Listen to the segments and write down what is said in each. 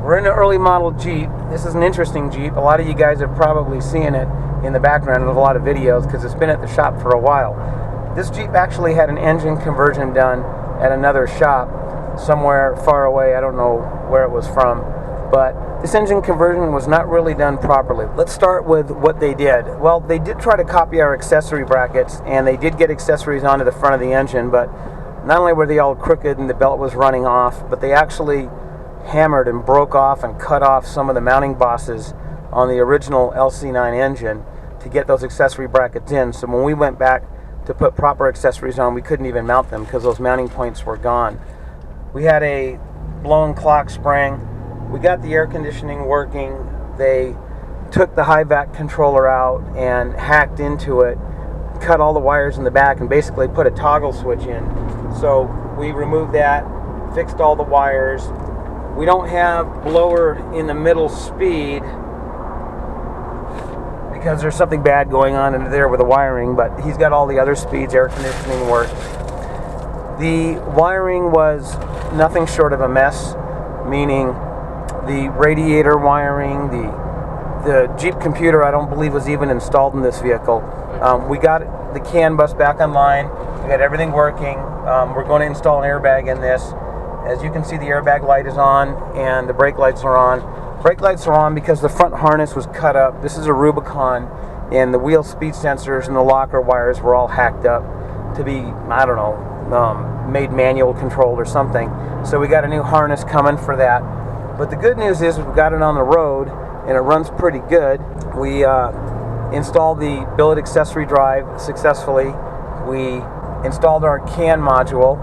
We're in an early model Jeep. This is an interesting Jeep. A lot of you guys have probably seen it in the background of a lot of videos because it's been at the shop for a while. This Jeep actually had an engine conversion done at another shop somewhere far away. I don't know where it was from, but this engine conversion was not really done properly. Let's start with what they did. Well, they did try to copy our accessory brackets, and they did get accessories onto the front of the engine, but not only were they all crooked and the belt was running off, but they actually hammered and broke off and cut off some of the mounting bosses on the original LC9 engine to get those accessory brackets in. So when we went back to put proper accessories on, we couldn't even mount them because those mounting points were gone. We had a blown clock spring. We got the air conditioning working. They took the high vac controller out and hacked into it, cut all the wires in the back, and basically put a toggle switch in. So we removed that, fixed all the wires. We don't have blower in the middle speed because there's something bad going on in there with the wiring, but he's got all the other speeds, air conditioning work. The wiring was nothing short of a mess, meaning the radiator wiring, the Jeep computer I don't believe was even installed in this vehicle. We got the CAN bus back online, we got everything working. We're going to install an airbag in this. As you can see, the airbag light is on and the brake lights are on. Brake lights are on because the front harness was cut up. This is a Rubicon, and the wheel speed sensors and the locker wires were all hacked up to be, I don't know, made manual controlled or something. So we got a new harness coming for that. But the good news is we've got it on the road and it runs pretty good. We installed the billet accessory drive successfully. We installed our CAN module,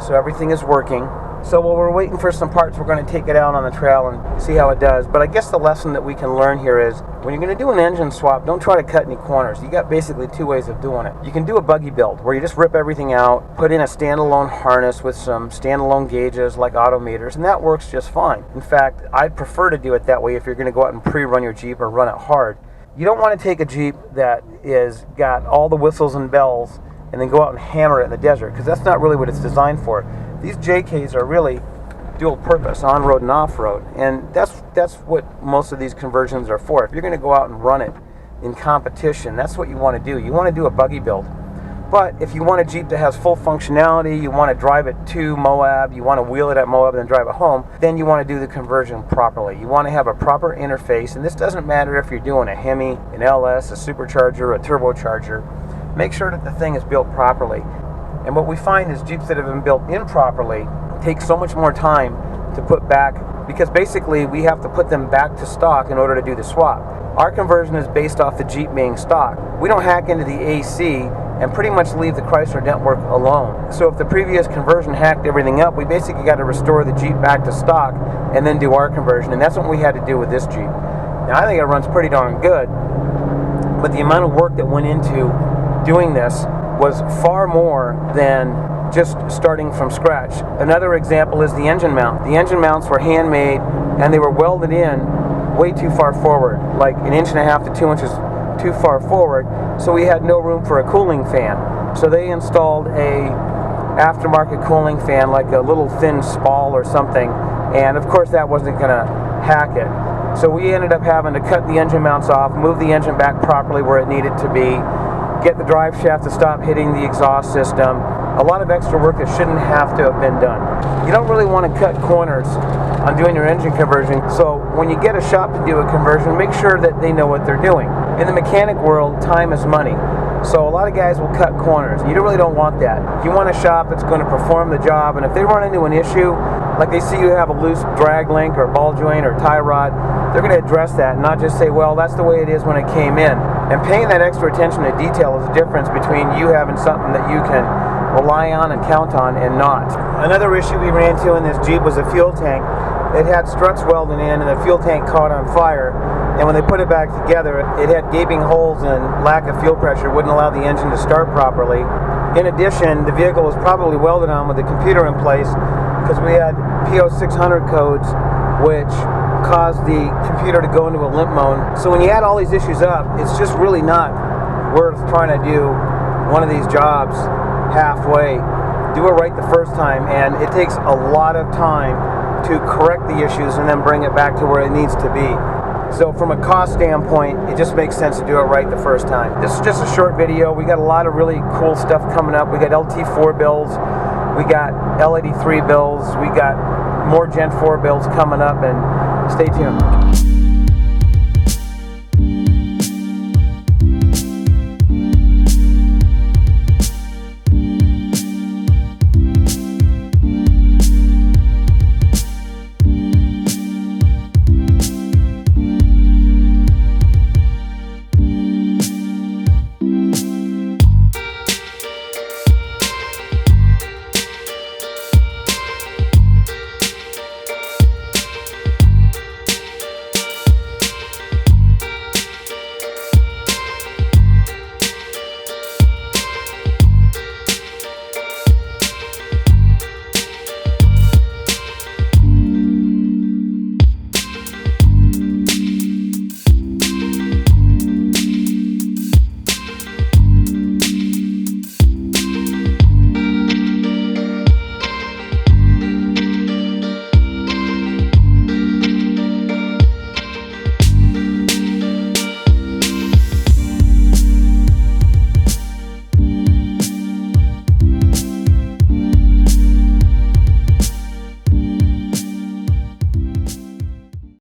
so everything is working. So while we're waiting for some parts, we're going to take it out on the trail and see how it does. But I guess the lesson that we can learn here is when you're going to do an engine swap, don't try to cut any corners. You got basically two ways of doing it. You can do a buggy build where you just rip everything out, put in a standalone harness with some standalone gauges like autometers, and that works just fine. In fact, I'd prefer to do it that way if you're going to go out and pre-run your Jeep or run it hard. You don't want to take a Jeep that is got all the whistles and bells and then go out and hammer it in the desert, because that's not really what it's designed for. These JKs are really dual purpose, on-road and off-road, and that's what most of these conversions are for. If you're going to go out and run it in competition, that's what you want to do. You want to do a buggy build. But if you want a Jeep that has full functionality, you want to drive it to Moab, you want to wheel it at Moab and then drive it home, then you want to do the conversion properly. You want to have a proper interface, and this doesn't matter if you're doing a Hemi, an LS, a supercharger, a turbocharger. Make sure that the thing is built properly. And what we find is Jeeps that have been built improperly take so much more time to put back, because basically we have to put them back to stock in order to do the swap. Our conversion is based off the Jeep being stock. We don't hack into the AC and pretty much leave the Chrysler network alone. So if the previous conversion hacked everything up, we basically got to restore the Jeep back to stock and then do our conversion. And that's what we had to do with this Jeep. Now I think it runs pretty darn good, but the amount of work that went into doing this was far more than just starting from scratch. Another example is the engine mount. The engine mounts were handmade and they were welded in way too far forward, like 1.5 to 2 inches too far forward, so we had no room for a cooling fan. So they installed a aftermarket cooling fan, like a little thin Spall or something, and of course that wasn't going to hack it. So we ended up having to cut the engine mounts off, move the engine back properly where it needed to be, get the drive shaft to stop hitting the exhaust system. A lot of extra work that shouldn't have to have been done. You don't really want to cut corners on doing your engine conversion, so when you get a shop to do a conversion, make sure that they know what they're doing. In the mechanic world, time is money. So a lot of guys will cut corners. You really don't want that. You want a shop that's going to perform the job, and if they run into an issue, like they see you have a loose drag link or ball joint or tie rod, they're going to address that and not just say, well, that's the way it is when it came in. And paying that extra attention to detail is the difference between you having something that you can rely on and count on and not. Another issue we ran into in this Jeep was a fuel tank. It had struts welded in and the fuel tank caught on fire. And when they put it back together, it had gaping holes and lack of fuel pressure wouldn't allow the engine to start properly. In addition, the vehicle was probably welded on with the computer in place because we had P0600 codes, which caused the computer to go into a limp mode. So when you add all these issues up, it's just really not worth trying to do one of these jobs halfway. Do it right the first time, and it takes a lot of time to correct the issues and then bring it back to where it needs to be. So from a cost standpoint, it just makes sense to do it right the first time. This is just a short video. We got a lot of really cool stuff coming up. We got LT4 builds, we got L83 builds, we got more Gen 4 builds coming up, and stay tuned.